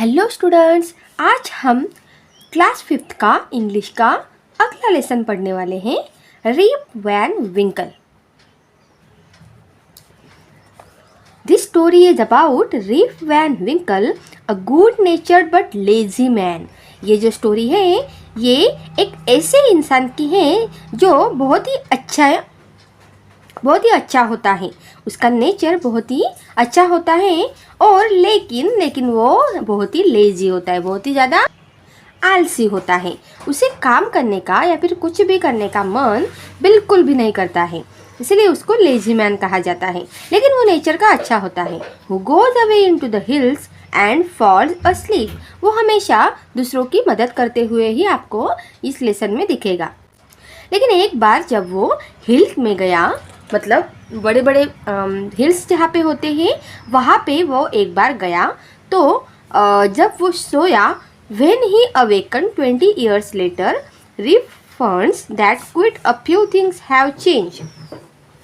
Hello students, आज हम class 5th का इंग्लिश का अगला लेसन पढ़ने वाले हैं, Rip Van Winkle. This story is about Rip Van Winkle, a good natured but lazy man. ये जो स्टोरी है ये एक ऐसे इंसान की है जो बहुत ही अच्छा होता है। उसका नेचर बहुत ही अच्छा होता है और लेकिन वो बहुत ही लेजी होता है, बहुत ही ज़्यादा आलसी होता है। उसे काम करने का या फिर कुछ भी करने का मन बिल्कुल भी नहीं करता है, इसलिए उसको लेजी मैन कहा जाता है। लेकिन वो नेचर का अच्छा होता है। वो goes away into the hills and falls asleep. वो हमेशा दूसरों की मदद करते हुए ही आपको इस लेसन में दिखेगा। लेकिन एक बार जब वो हिल्स में गया, मतलब बड़े बड़े हिल्स जहाँ पे होते हैं वहाँ पे वो एक बार गया, तो जब वो सोया, when he awakened 20 years later, Rip finds that quite a few things have changed.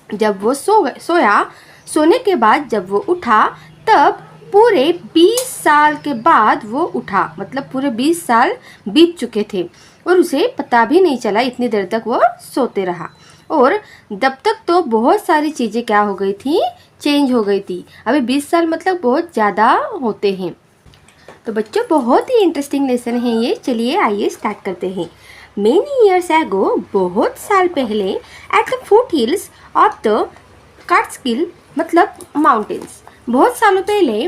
जब वो सोया, सोने के बाद जब वो उठा, तब पूरे 20 साल के बाद वो उठा, मतलब पूरे 20 साल बीत चुके थे और उसे पता भी नहीं चला, इतनी देर तक वो सोते रहा। और तब तक तो बहुत सारी चीज़ें क्या हो गई थी, चेंज हो गई थी। अभी 20 साल मतलब बहुत ज़्यादा होते हैं। तो बच्चों, बहुत ही इंटरेस्टिंग लेसन है ये। चलिए आइए स्टार्ट करते हैं। मेनी ईयर्स एगो, बहुत साल पहले, at the foot hills of the Catskill, मतलब माउंटेन्स, बहुत सालों पहले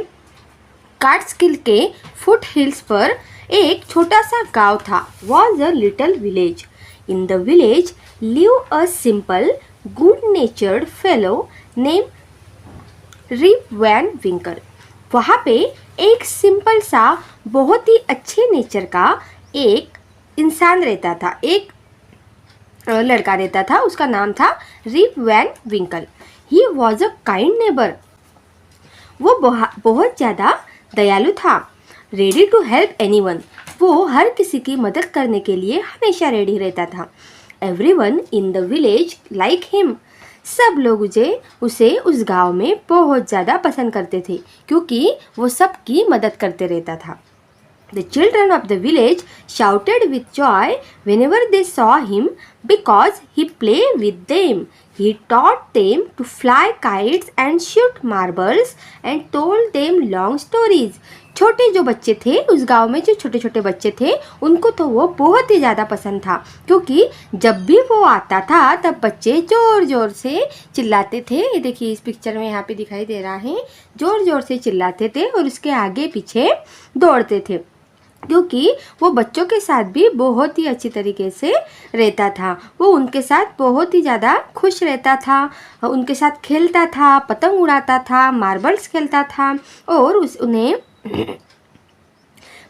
काट्सकिल के फुट हिल्स पर एक छोटा सा गांव था। Was a little village. In the village live a simple good natured fellow name Rip Van Winkle. वहाँ पे एक सिंपल सा, बहुत ही अच्छे नेचर का एक इंसान रहता था, एक लड़का रहता था। उसका नाम था Rip Van Winkle. He was a kind neighbour. वो बहुत ज़्यादा दयालु था। Ready to help anyone. वो हर किसी की मदद करने के लिए हमेशा रेडी रहता था। Everyone in the village like him. सब लोग उसे उस गांव में बहुत ज़्यादा पसंद करते थे, क्योंकि वो सबकी मदद करते रहता था। The children of the village shouted with joy whenever they saw him because he played with them. He taught them to fly kites and shoot marbles and told them long stories. छोटे जो बच्चे थे उस गांव में, जो छोटे छोटे बच्चे थे, उनको तो वो बहुत ही ज़्यादा पसंद था, क्योंकि जब भी वो आता था तब बच्चे ज़ोर ज़ोर से चिल्लाते थे। ये देखिए, इस पिक्चर में यहाँ पे दिखाई दे रहा है, ज़ोर ज़ोर से चिल्लाते थे और उसके आगे पीछे दौड़ते थे, क्योंकि वो बच्चों के साथ भी बहुत ही अच्छी तरीके से रहता था। वो उनके साथ बहुत ही ज़्यादा खुश रहता था, उनके साथ खेलता था, पतंग उड़ाता था, मार्बल्स खेलता था और उन्हें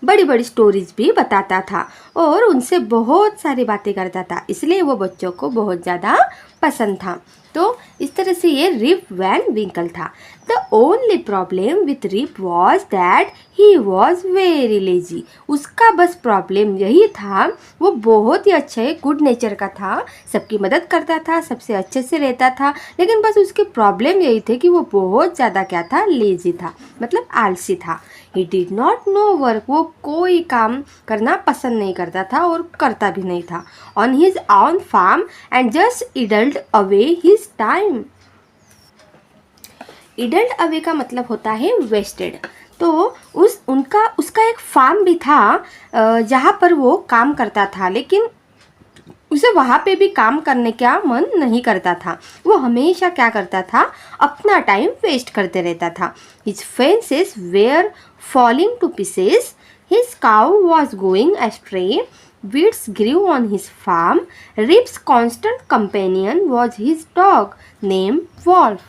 बड़ी बड़ी स्टोरीज भी बताता था और उनसे बहुत सारी बातें करता था। इसलिए वो बच्चों को बहुत ज़्यादा पसंद था। तो इस तरह से ये रिप वैन विंकल था। The only problem with Rip was that he was very lazy. उसका बस प्रॉब्लम यही था, वो बहुत ही अच्छे गुड नेचर का था, सबकी मदद करता था, सबसे अच्छे से रहता था, लेकिन बस उसकी प्रॉब्लम यही थी कि वो बहुत ज़्यादा क्या था, लेजी था, मतलब आलसी था। He did not know work. वो कोई काम करना पसंद नहीं करता था और करता भी नहीं था। On his on farm and just idled away his time. Idled away का मतलब होता है वेस्टेड। तो उसका एक फार्म भी था जहाँ पर वो काम करता था, लेकिन उसे वहाँ पे भी काम करने का मन नहीं करता था। वो हमेशा क्या करता था, अपना टाइम वेस्ट करते रहता था। His fences were falling to pieces, his cow was going astray, weeds grew on his farm, Rip's constant companion was his dog named Wolf.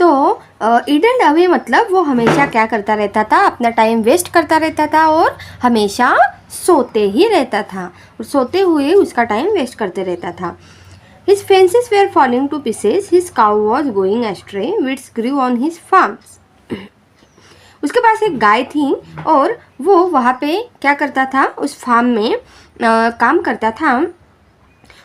तो इडल्ड अवे मतलब वो हमेशा क्या करता रहता था, अपना टाइम वेस्ट करता रहता था और हमेशा सोते ही रहता था और सोते हुए उसका टाइम वेस्ट करते रहता था। His fences were falling to pieces, his cow was going astray, weeds grew on his farms. उसके पास एक गाय थी और वो वहाँ पे क्या करता था, उस फार्म में काम करता था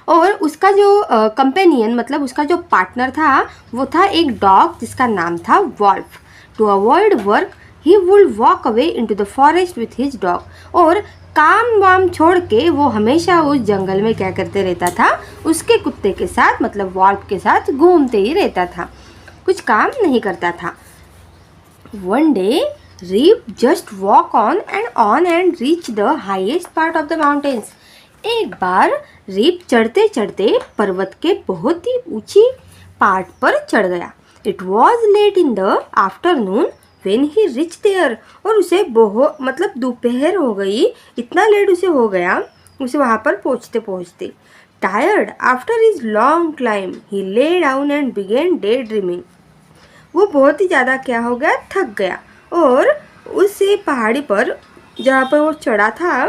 और उसका जो कंपेनियन, मतलब उसका जो पार्टनर था, वो था एक डॉग जिसका नाम था Wolf. To avoid work he would walk away into the forest with his dog. और काम वाम छोड़ के वो हमेशा उस जंगल में क्या करते रहता था, उसके कुत्ते के साथ मतलब वॉल्फ के साथ घूमते ही रहता था, कुछ काम नहीं करता था। One day Rip just walk on and reach the highest part of the mountains. एक बार रीप चढ़ते चढ़ते पर्वत के बहुत ही ऊंची पार्ट पर चढ़ गया। It was late in the afternoon when he reach there. और उसे बहुत मतलब दोपहर हो गई, इतना लेट उसे हो गया उसे वहाँ पर पहुँचते पहुँचते। Tired after his long climb he lay down and began day dreaming. वो बहुत ही ज़्यादा क्या हो गया, थक गया और उसे पहाड़ी पर जहाँ पर वो चढ़ा था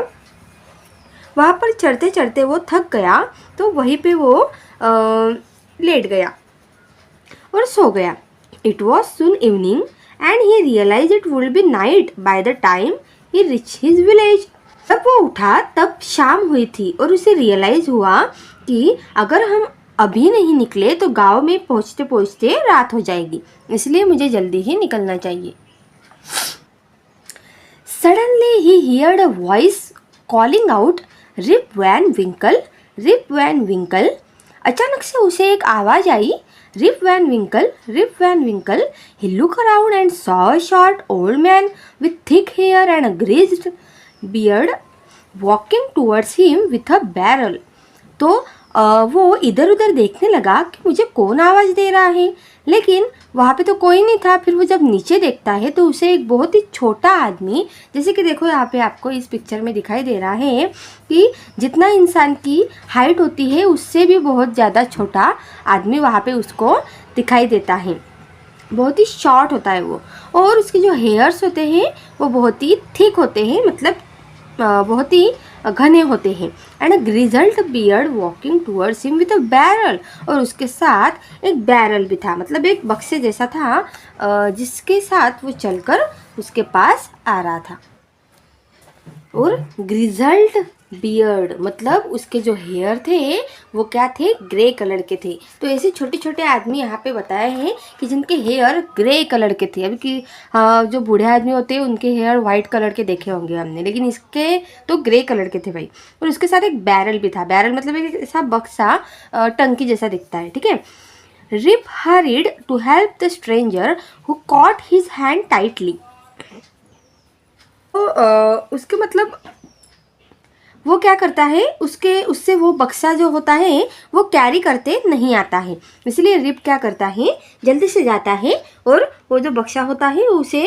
वहाँ पर चढ़ते चढ़ते वो थक गया, तो वहीं पे वो लेट गया और सो गया। It was soon evening and he realize it would be night by the time he reach his village. जब वो उठा तब शाम हुई थी और उसे रियलाइज हुआ कि अगर हम अभी नहीं निकले तो गांव में पहुँचते पहुँचते रात हो जाएगी, इसलिए मुझे जल्दी ही निकलना चाहिए। Suddenly he heard a voice calling out Rip Van Winkle, Rip Van Winkle. अचानक से उसे एक आवाज़ आई, Rip Van Winkle, Rip Van Winkle. He look around and saw a short old man with thick hair and a grizzled beard walking towards him with a barrel. तो वो इधर उधर देखने लगा कि मुझे कौन आवाज़ दे रहा है, लेकिन वहाँ पे तो कोई नहीं था। फिर वो जब नीचे देखता है तो उसे एक बहुत ही छोटा आदमी, जैसे कि देखो यहाँ पे आपको इस पिक्चर में दिखाई दे रहा है कि जितना इंसान की हाइट होती है उससे भी बहुत ज़्यादा छोटा आदमी वहाँ पे उसको दिखाई देता है। बहुत ही शॉर्ट होता है वो, और उसके जो हेयर्स होते हैं वो बहुत ही थिक होते हैं, मतलब बहुत ही घने होते हैं। And a grizzled beard walking towards him with a barrel. और उसके साथ एक बैरल भी था, मतलब एक बक्से जैसा था जिसके साथ वो चलकर उसके पास आ रहा था। और ग्रिजल्ड बियर्ड मतलब उसके जो हेयर थे वो क्या थे, ग्रे कलर के थे। तो ऐसे छोटे छोटे आदमी यहाँ पे बताए हैं कि जिनके हेयर ग्रे कलर के थे। अभी कि जो बूढ़े आदमी होते हैं उनके हेयर वाइट कलर के देखे होंगे हमने, लेकिन इसके तो ग्रे कलर के थे भाई। और उसके साथ एक बैरल भी था। बैरल मतलब एक ऐसा बक्सा टंकी जैसा दिखता है, ठीक है। Rip hurried to help the stranger who caught his hand tightly. तो उसके मतलब वो क्या करता है, उससे वो बक्सा जो होता है वो कैरी करते नहीं आता है, इसलिए रिप क्या करता है, जल्दी से जाता है और वो जो बक्सा होता है उसे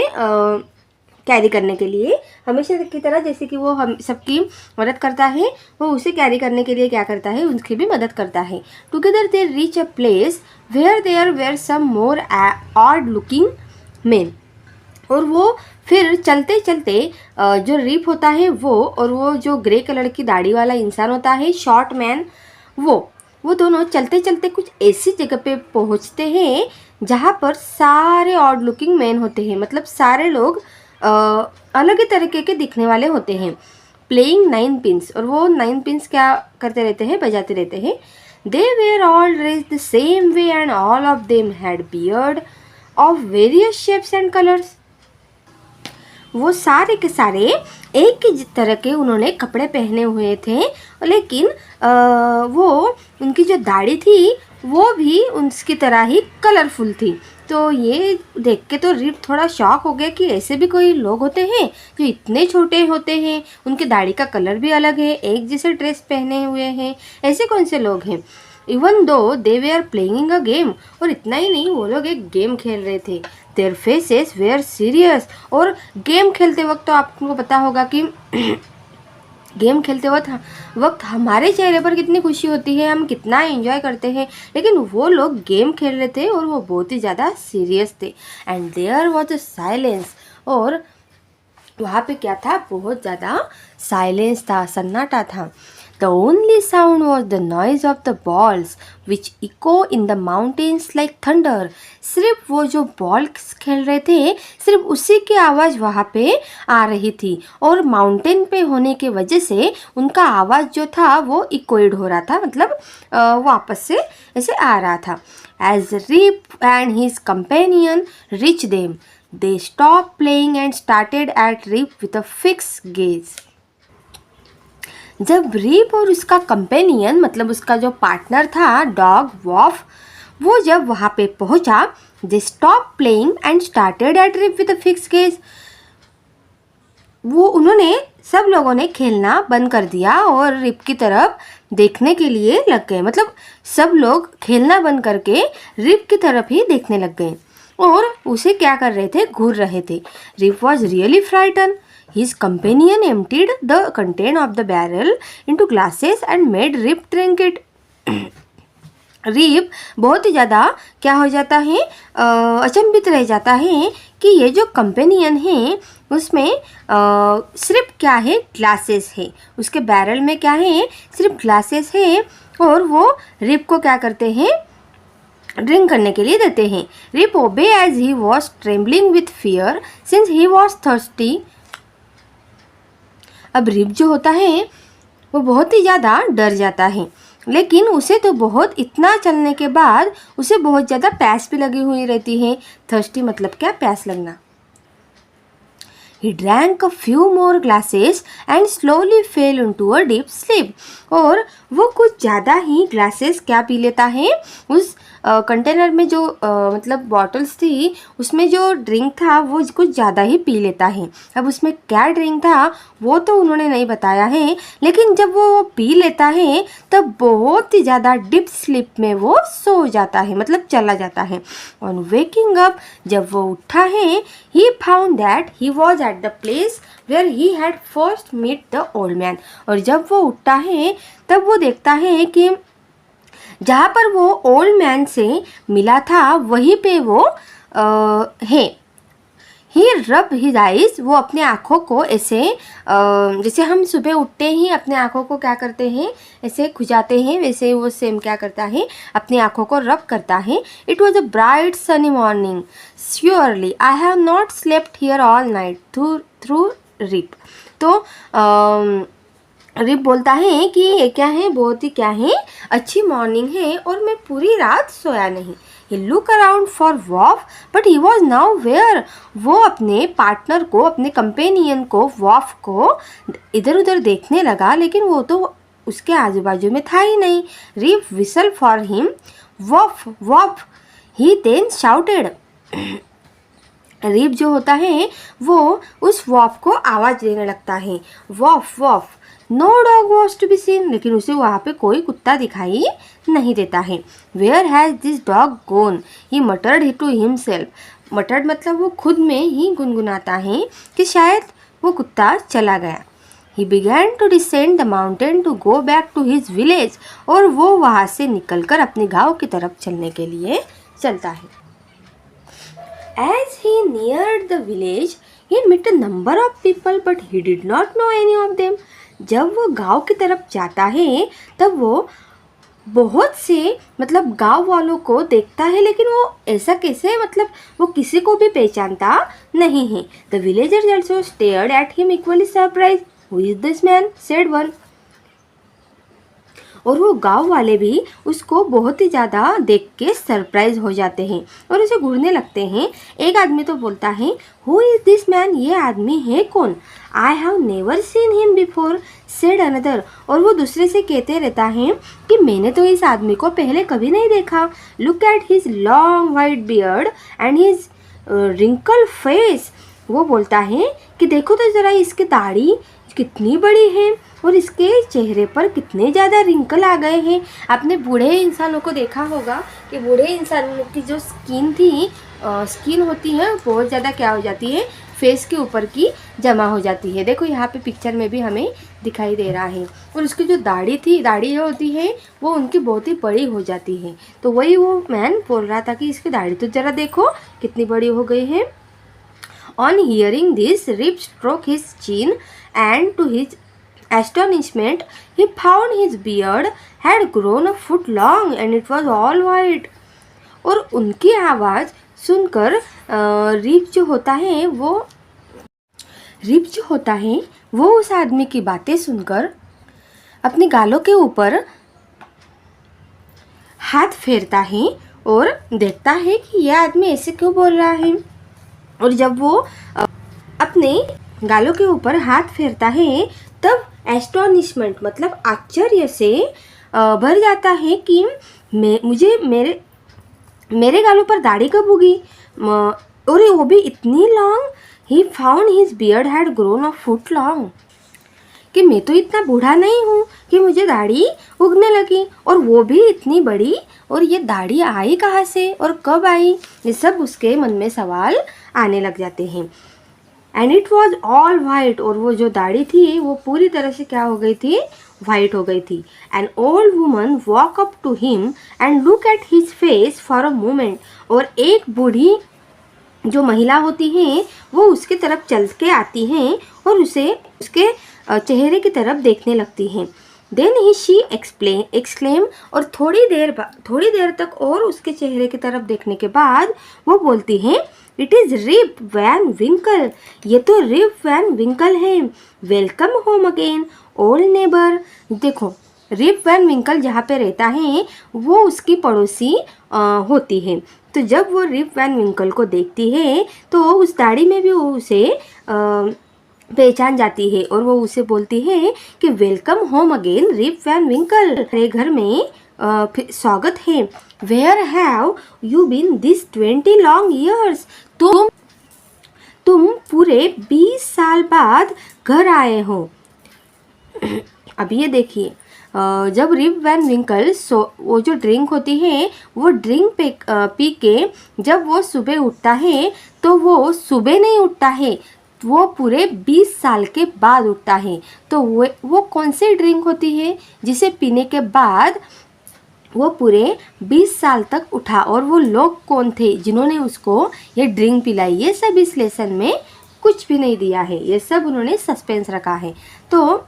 कैरी करने के लिए हमेशा की तरह जैसे कि वो हम सबकी मदद करता है, वो उसे कैरी करने के लिए क्या करता है, उसकी भी मदद करता है। Together they reach a place where there were some more odd looking man. और वो फिर चलते चलते जो रिप होता है वो और वो जो ग्रे कलर की दाढ़ी वाला इंसान होता है, शॉर्ट मैन, वो दोनों चलते चलते कुछ ऐसी जगह पे पहुंचते हैं जहाँ पर सारे ऑड लुकिंग मैन होते हैं, मतलब सारे लोग अलग ही तरीके के दिखने वाले होते हैं। प्लेइंग 9 पिन्स, और वो 9 पिन्स क्या करते रहते हैं, बजाते रहते हैं। They were all dressed the same way and all of them had beard of various shapes and colours. वो सारे के सारे एक ही तरह के उन्होंने कपड़े पहने हुए थे, लेकिन वो उनकी जो दाढ़ी थी वो भी उसकी तरह ही कलरफुल थी। तो ये देख के तो रिप थोड़ा शॉक हो गया कि ऐसे भी कोई लोग होते हैं जो इतने छोटे होते हैं, उनकी दाढ़ी का कलर भी अलग है, एक जैसे ड्रेस पहने हुए हैं, ऐसे कौन से लोग हैं। Even though they were playing a game, और इतना ही नहीं, वो लोग एक गेम खेल रहे थे। देयर फेसेस वेयर सीरियस, और गेम खेलते वक्त तो आपको पता होगा कि गेम खेलते वक्त हमारे चेहरे पर कितनी खुशी होती है, हम कितना एंजॉय करते हैं, लेकिन वो लोग गेम खेल रहे थे और वो बहुत ही ज़्यादा सीरियस थे। And there was a silence, और वहाँ पे क्या था, बहुत ज़्यादा साइलेंस था, सन्नाटा था। The only sound was the noise of the balls which echo in the mountains like thunder. सिर्फ वो जो बॉल्स खेल रहे थे, सिर्फ उसी की आवाज़ वहाँ पे आ रही थी, और माउंटेन पे होने के वजह से उनका आवाज़ जो था वो इक्वेड हो रहा था, मतलब वापस से ऐसे आ रहा था। As Rip and his companion reached them, They stopped playing and started at Rip with a fixed gaze. जब रिप और उसका कंपेनियन मतलब उसका जो पार्टनर था डॉग वॉफ, वो जब वहाँ पे पहुँचा, they stop playing and started at Rip with a fix gaze. वो उन्होंने सब लोगों ने खेलना बंद कर दिया और रिप की तरफ देखने के लिए लग गए. मतलब सब लोग खेलना बंद करके रिप की तरफ ही देखने लग गए और उसे क्या कर रहे थे, घूर रहे थे. Rip was really frighten. His companion emptied the content of the barrel into glasses and made Rip drink it. Rip बहुत ही ज़्यादा क्या हो जाता है, अचंभित रह जाता है कि ये जो कंपेनियन है उसमें सिर्फ क्या है, ग्लासेस है. उसके बैरल में क्या है, सिर्फ ग्लासेस है और वो रिप को क्या करते हैं, ड्रिंक करने के लिए देते हैं. Rip obey as he was trembling with fear since he was thirsty. अब रिप जो होता है वो बहुत ही ज़्यादा डर जाता है, लेकिन उसे तो बहुत इतना चलने के बाद उसे बहुत ज़्यादा प्यास भी लगी हुई रहती है. थर्स्टी मतलब क्या, प्यास लगना. He drank a few more glasses and slowly fell into a deep sleep. और वो कुछ ज़्यादा ही ग्लासेस क्या पी लेता है, उस कंटेनर में जो मतलब बॉटल्स थी उसमें जो ड्रिंक था वो कुछ ज़्यादा ही पी लेता है. अब उसमें क्या ड्रिंक था वो तो उन्होंने नहीं बताया है, लेकिन जब वो पी लेता है तब बहुत ही ज़्यादा डीप स्लीप में वो सो जाता है, मतलब चला जाता है. ऑन वेकिंग अप, जब वो उठा है, ही found that he was at the place where he had first meet the old man. और जब वो उठता है तब वो देखता है कि जहाँ पर वो ओल्ड मैन से मिला था वहीं पे वो है. ही रब हिज आइज, वो अपने आँखों को ऐसे जैसे हम सुबह उठते ही अपने आँखों को क्या करते हैं, ऐसे खुजाते हैं, वैसे वो सेम क्या करता है, अपनी आँखों को रब करता है. It was a bright sunny morning. Surely I have not slept here all night through Rip. तो रिप बोलता है कि ये क्या है, बहुत ही क्या है, अच्छी मॉर्निंग है और मैं पूरी रात सोया नहीं. He looked around for Worf, but he was now where? वो अपने पार्टनर को, अपने कंपेनियन को, वॉफ को इधर उधर देखने लगा, लेकिन वो तो उसके आजू बाजू में था ही नहीं. Rip whistled for him. Woof woof. He then shouted. Rip जो होता है वो उस वॉफ को आवाज़ देने लगता है, woof woof. No dog was to be seen, लेकिन उसे वहाँ पे कोई कुत्ता दिखाई नहीं देता है. Where has this dog gone, he muttered to himself. Muttered मतलब वो खुद में ही गुनगुनाता है कि शायद वो कुत्ता चला गया. He began to descend the mountain to go back to his village. और वो वहाँ से निकलकर अपने गाँव की तरफ चलने के लिए चलता है. As he neared the village, he met a number of people, but he did not know any of them. जब वो गांव की तरफ जाता है तब वो बहुत से मतलब गांव वालों को देखता है, लेकिन वो ऐसा कैसे, मतलब वो किसी को भी पहचानता नहीं है. The villagers also stared at him equally surprised. Who is this man? said one. और वो गांव वाले भी उसको बहुत ही ज़्यादा देख के सरप्राइज हो जाते हैं और उसे घूरने लगते हैं. एक आदमी तो बोलता है, हु इज़ दिस मैन, ये आदमी है कौन? I have never seen him before, said another. और वो दूसरे से कहते रहता है कि मैंने तो इस आदमी को पहले कभी नहीं देखा. Look at his long white beard and his wrinkle face. वो बोलता है कि देखो तो ज़रा इसकी दाढ़ी कितनी बड़ी है और इसके चेहरे पर कितने ज़्यादा रिंकल आ गए हैं. आपने बूढ़े इंसानों को देखा होगा कि बूढ़े इंसानों की जो स्किन होती है बहुत ज़्यादा क्या हो जाती है, फेस के ऊपर की जमा हो जाती है. देखो यहाँ पे पिक्चर में भी हमें दिखाई दे रहा है. और उसकी जो दाढ़ी होती है वो उनकी बहुत ही बड़ी हो जाती है. तो वही वो मैन बोल रहा था कि इसकी दाढ़ी तो ज़रा देखो कितनी बड़ी हो गई है. On hearing this, Rip stroked his chin, and to his astonishment, he found his beard had grown a foot long and it was all white. और उनकी आवाज़ सुनकर रिप जो होता है वो उस आदमी की बातें सुनकर अपने गालों के ऊपर हाथ फेरता है और देखता है कि यह आदमी ऐसे क्यों बोल रहा है. और जब वो अपने गालों के ऊपर हाथ फेरता है तब एस्टोनिशमेंट मतलब आश्चर्य से भर जाता है कि मुझे मेरे गालों पर दाढ़ी कब उगी, और वो भी इतनी long. He found his beard had grown a foot long, कि मैं तो इतना बूढ़ा नहीं हूँ कि मुझे दाढ़ी उगने लगी, और वो भी इतनी बड़ी, और ये दाढ़ी आई कहाँ से और कब आई, ये सब उसके मन में सवाल आने लग जाते हैं। And it was all white, और वो जो दाढ़ी थी वो पूरी तरह से क्या हो गई थी, वाइट हो गई थी। An old woman walk up to him and look at his face for a moment, और एक बूढ़ी जो महिला होती हैं वो उसके तरफ चल के आती हैं और उसे उसके चेहरे की तरफ देखने लगती हैं। देन ही शी एक्सक्लेम, और थोड़ी देर तक और उसके चेहरे की तरफ देखने के बाद वो बोलती हैं, इट इज़ रिप वैन विंकल, ये तो रिप वैन विंकल है। Welcome home again old neighbour. देखो, रिप वैन विंकल जहाँ पे रहता है वो उसकी पड़ोसी होती है। तो जब वो रिप वैन विंकल को देखती है तो उस दाढ़ी में भी वो उसे पहचान जाती है, और वो उसे बोलती है कि welcome home again Rip Van Winkle, मेरे घर में स्वागत है। Where have you been this 20 long years, तुम पूरे 20 साल बाद घर आए हो। अब ये देखिए, जब रिप वैन विंकल वो जो ड्रिंक होती है वो ड्रिंक पी के जब वो सुबह उठता है तो वो सुबह नहीं उठता है, वो पूरे 20 साल के बाद उठता है। तो वो कौन सी ड्रिंक होती है जिसे पीने के बाद वो पूरे 20 साल तक उठा, और वो लोग कौन थे जिन्होंने उसको ये ड्रिंक पिलाई, ये सब इस लेसन में कुछ भी नहीं दिया है, ये सब उन्होंने सस्पेंस रखा है। तो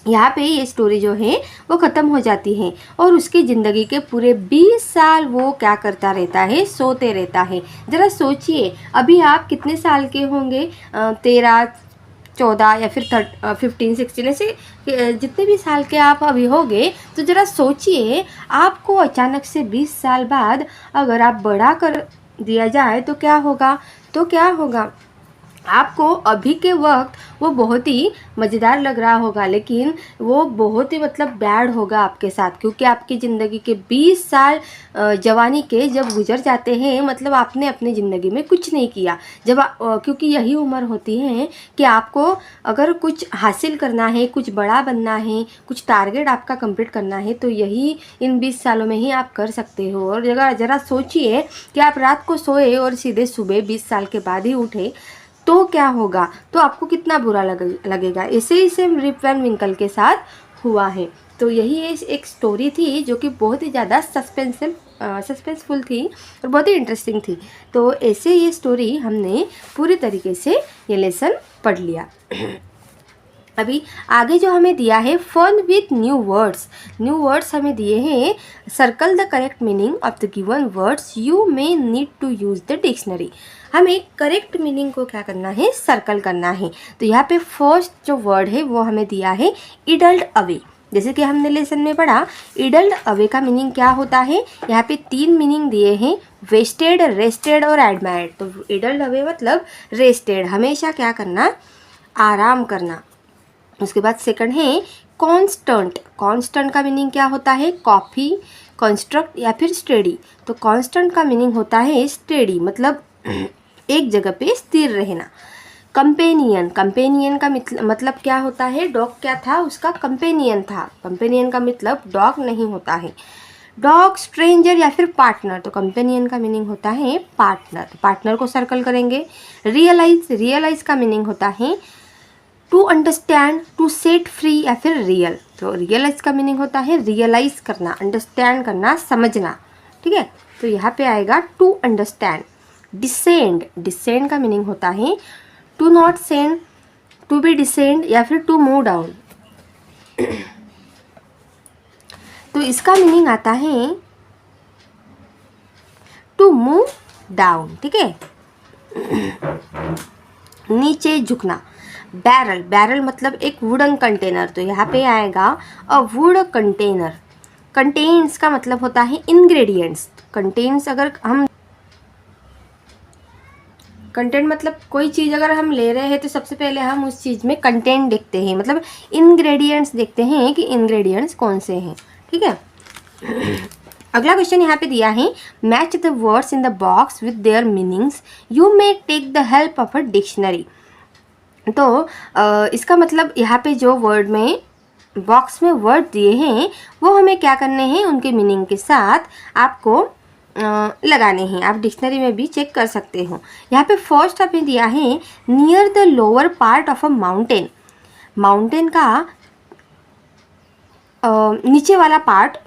यहाँ पे ये स्टोरी जो है वो ख़त्म हो जाती है, और उसकी ज़िंदगी के पूरे 20 साल वो क्या करता रहता है, सोते रहता है। ज़रा सोचिए, अभी आप कितने साल के होंगे, 13, 14 या फिर 15, 16, ऐसे जितने भी साल के आप अभी होंगे, तो ज़रा सोचिए आपको अचानक से 20 साल बाद अगर आप बड़ा कर दिया जाए तो क्या होगा। आपको अभी के वक्त वो बहुत ही मज़ेदार लग रहा होगा, लेकिन वो बहुत ही मतलब बैड होगा आपके साथ, क्योंकि आपकी ज़िंदगी के 20 साल जवानी के जब गुजर जाते हैं, मतलब आपने अपनी ज़िंदगी में कुछ नहीं किया। क्योंकि यही उम्र होती है कि आपको अगर कुछ हासिल करना है, कुछ बड़ा बनना है, कुछ टारगेट आपका कंप्लीट करना है, तो यही इन 20 सालों में ही आप कर सकते हो। और ज़रा सोचिए कि आप रात को सोए और सीधे सुबह 20 साल के बाद ही उठे तो क्या होगा, तो आपको कितना बुरा लगेगा। ऐसे ही सेम रिप वैन विंकल के साथ हुआ है। तो यही एक स्टोरी थी जो कि बहुत ही ज़्यादा सस्पेंसफुल थी और बहुत ही इंटरेस्टिंग थी। तो ऐसे ये स्टोरी हमने पूरी तरीके से ये लेसन पढ़ लिया। अभी आगे जो हमें दिया है फन विथ न्यू वर्ड्स हमें दिए हैं। Circle the correct meaning of the given words, you may need to use the dictionary. हमें करेक्ट मीनिंग को क्या करना है, सर्कल करना है। तो यहाँ पे फर्स्ट जो वर्ड है वो हमें दिया है इडल्ड अवे। जैसे कि हमने लेसन में पढ़ा, इडल्ड अवे का मीनिंग क्या होता है। यहाँ पे 3 मीनिंग दिए हैं, वेस्टेड, रेस्टेड और एडमायर्ड। तो इडल्ड अवे मतलब रेस्टेड, हमेशा क्या करना, आराम करना। उसके बाद सेकंड है कॉन्स्टेंट का मीनिंग क्या होता है, कॉफ़ी, कंस्ट्रक्ट या फिर स्टेडी। तो कॉन्स्टेंट का मीनिंग होता है स्टेडी, मतलब एक जगह पे स्थिर रहना। कंपेनियन का मतलब क्या होता है, डॉग क्या था, उसका कंपेनियन था। कंपेनियन का मतलब डॉग नहीं होता है। डॉग, स्ट्रेंजर या फिर पार्टनर। तो कंपेनियन का मीनिंग होता है पार्टनर। पार्टनर को सर्कल करेंगे। रियलाइज का मीनिंग होता है to understand, to set free या फिर रियल। तो रियलाइज का मीनिंग होता है रियलाइज करना, अंडरस्टैंड करना, समझना। ठीक है, तो यहाँ पे आएगा टू अंडरस्टैंड। डिसेंड का मीनिंग होता है to not send, to be descend या फिर टू मूव डाउन। तो इसका मीनिंग आता है टू मूव डाउन। ठीक है, नीचे झुकना। बैरल मतलब एक वुडन कंटेनर। तो यहाँ पे आएगा अ वुड कंटेनर। कंटेन्स का मतलब होता है इंग्रेडिएंट्स। कंटेन्स अगर हम कंटेंट मतलब कोई चीज़ अगर हम ले रहे हैं तो सबसे पहले हम उस चीज़ में कंटेंट देखते हैं, मतलब इंग्रेडिएंट्स देखते हैं कि इंग्रेडिएंट्स कौन से हैं, ठीक है। अगला क्वेश्चन यहाँ पे दिया है, match the words in the box with their meanings, you may take the help of a dictionary. तो इसका मतलब यहाँ पे जो वर्ड में बॉक्स में वर्ड दिए हैं वो हमें क्या करने हैं, उनके मीनिंग के साथ आपको लगाने हैं। आप डिक्शनरी में भी चेक कर सकते हो। यहाँ पे फर्स्ट हमें दिया है, near the lower part of a mountain. Mountain का नीचे वाला पार्ट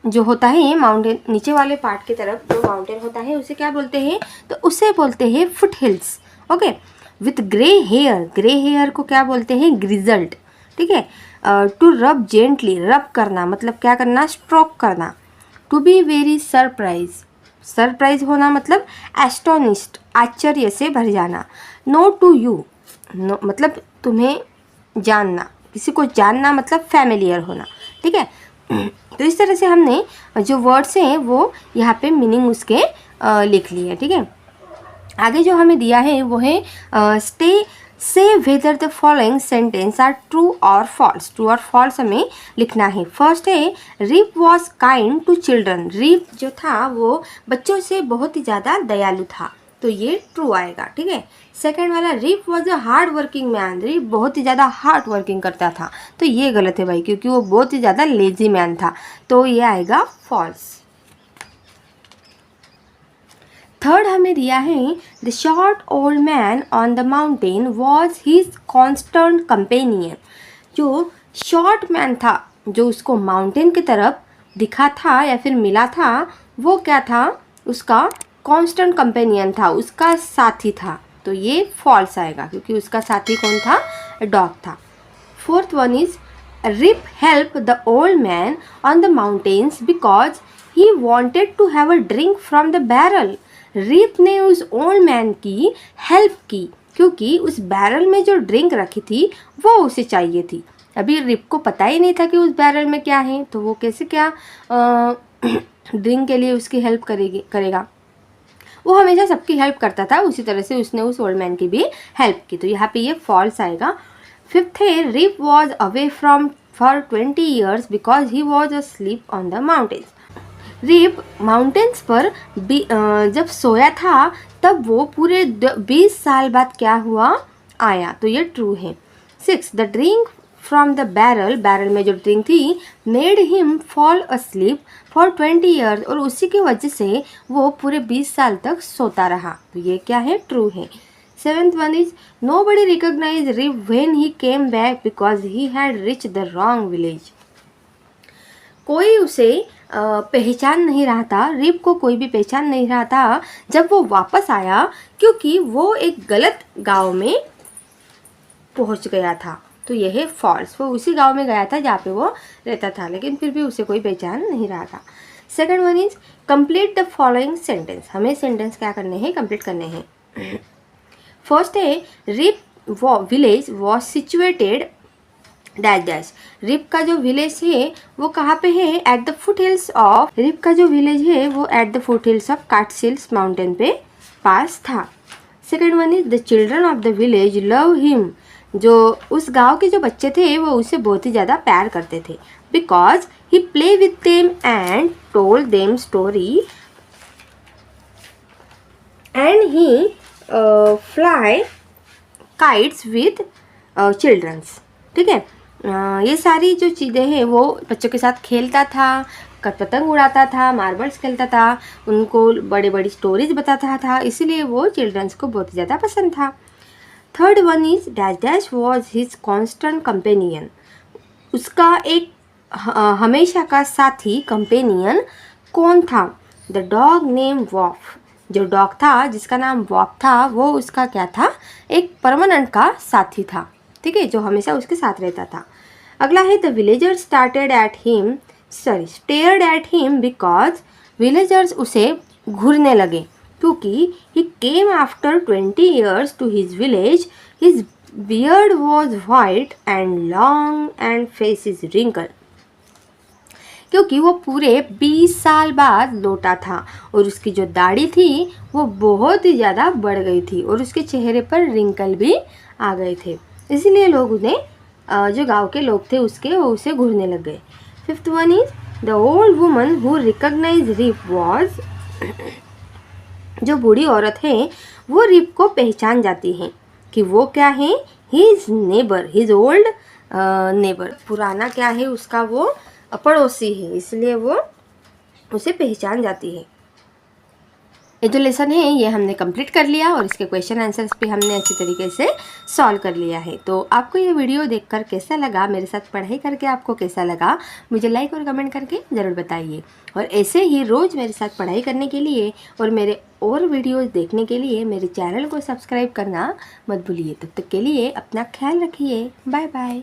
जो होता है, माउंटेन नीचे वाले पार्ट की तरफ जो माउंटेन होता है उसे क्या बोलते हैं, तो उसे बोलते हैं foothills. Okay, with grey hair, grey hair को क्या बोलते हैं, ग्रिजल्ट, ठीक है। टू रब जेंटली, रब करना मतलब क्या करना, स्ट्रोक करना। To be very surprise, surprise होना मतलब एस्टोनिश्ड, आश्चर्य से भर जाना। नो टू यू, नो मतलब तुम्हें जानना, किसी को जानना मतलब फैमिलियर होना, ठीक है। तो इस तरह से हमने जो वर्ड्स हैं वो यहाँ पे मीनिंग उसके लिख लिए, ठीक है। आगे जो हमें दिया है वो है स्टे से whether the following sentences are true और फॉल्स। ट्रू और फॉल्स हमें लिखना है। फर्स्ट है, Rip was kind to children. Rip जो था वो बच्चों से बहुत ही ज़्यादा दयालु था, तो ये ट्रू आएगा, ठीक है। सेकेंड वाला, Rip was a hard working man. Rip बहुत ही ज़्यादा हार्ड वर्किंग करता था, तो ये गलत है भाई, क्योंकि वो बहुत ही ज़्यादा लेजी मैन था, तो ये आएगा फॉल्स। थर्ड हमें दिया है, the short old man on the mountain was his constant companion. जो शॉर्ट मैन था, जो उसको माउंटेन की तरफ दिखा था या फिर मिला था, वो क्या था, उसका कॉन्स्टेंट कंपेनियन था, उसका साथी था, तो ये फॉल्स आएगा, क्योंकि उसका साथी कौन था, डॉग था। Fourth one is, Rip help the old man on the mountains because he wanted to have a drink from the barrel. Rip ने उस ओल्ड मैन की हेल्प की, क्योंकि उस बैरल में जो ड्रिंक रखी थी वो उसे चाहिए थी। अभी रिप को पता ही नहीं था कि उस बैरल में क्या है, तो वो कैसे क्या ड्रिंक के लिए उसकी हेल्प करेगा। वो हमेशा सबकी हेल्प करता था, उसी तरह से उसने उस ओल्ड मैन की भी हेल्प की, तो यहाँ पे ये फॉल्स आएगा। फिफ्थ है, Rip was away from for 20 years because he was asleep on the mountains. Rip mountains पर जब सोया था तब वो पूरे 20 साल बाद क्या हुआ, आया, तो ये ट्रू है। 6, the drink from the barrel, barrel में जो ड्रिंक थी, made him fall asleep for 20 years, और उसी की वजह से वो पूरे 20 साल तक सोता रहा, तो ये क्या है, ट्रू है। 7th one is, nobody recognise Rip when he came back because he had reached the wrong village. कोई उसे पहचान नहीं रहा था, रिप को कोई भी पहचान नहीं रहा था जब वो वापस आया, क्योंकि वो एक गलत गांव में पहुंच गया था, तो यह है फॉल्स। वो उसी गांव में गया था जहाँ पे वो रहता था, लेकिन फिर भी उसे कोई पहचान नहीं रहा था। Second one is, complete the following sentence. हमें सेंटेंस क्या करने हैं, कंप्लीट करने हैं। फर्स्ट है, Rip village was situated dash dash. Rip का जो विलेज है वो कहाँ पे है, at the foot hills of, Rip का जो विलेज है वो at the foot hills of Catskills mountain पे पास था। Second one is, the children of the village love him. जो उस गांव के जो बच्चे थे वो उसे बहुत ही ज़्यादा प्यार करते थे, because he play with them and told them story and he fly kites with childrens, ठीक है। ये सारी जो चीज़ें हैं वो बच्चों के साथ खेलता था, पतंग उड़ाता था, मार्बल्स खेलता था, उनको बड़ी बड़ी स्टोरीज बताता था, इसीलिए वो चिल्ड्रंस को बहुत ज़्यादा पसंद था। Third one is, dash dash was his constant companion. उसका एक हमेशा का साथी, कंपेनियन कौन था, द डॉग नेम वॉफ। जो डॉग था जिसका नाम वॉफ था वो उसका क्या था, एक परमानेंट का साथी था, ठीक है, जो हमेशा उसके साथ रहता था। अगला है, the villagers stared at him because, villagers उसे घूरने लगे क्योंकि he came after 20 years to his village, his beard was white and long and face is wrinkle. क्योंकि वो पूरे 20 साल बाद लौटा था और उसकी जो दाढ़ी थी वो बहुत ही ज़्यादा बढ़ गई थी और उसके चेहरे पर रिंकल भी आ गए थे। इसीलिए लोग उन्हें जो गांव के लोग थे वो उसे घूरने लग गए। Fifth one is the old woman who recognise Rip was, जो बूढ़ी औरत है वो रिप को पहचान जाती है कि वो क्या है, his neighbour, his old neighbour. पुराना क्या है उसका, वो पड़ोसी है, इसलिए वो उसे पहचान जाती है। ये जो लेसन है ये हमने कंप्लीट कर लिया और इसके क्वेश्चन आंसर्स भी हमने अच्छी तरीके से सॉल्व कर लिया है। तो आपको ये वीडियो देखकर कैसा लगा, मेरे साथ पढ़ाई करके आपको कैसा लगा, मुझे लाइक और कमेंट करके ज़रूर बताइए। और ऐसे ही रोज़ मेरे साथ पढ़ाई करने के लिए और मेरे और वीडियोज़ देखने के लिए मेरे चैनल को सब्सक्राइब करना मत भूलिए। तब तक के लिए अपना ख्याल रखिए। Bye bye.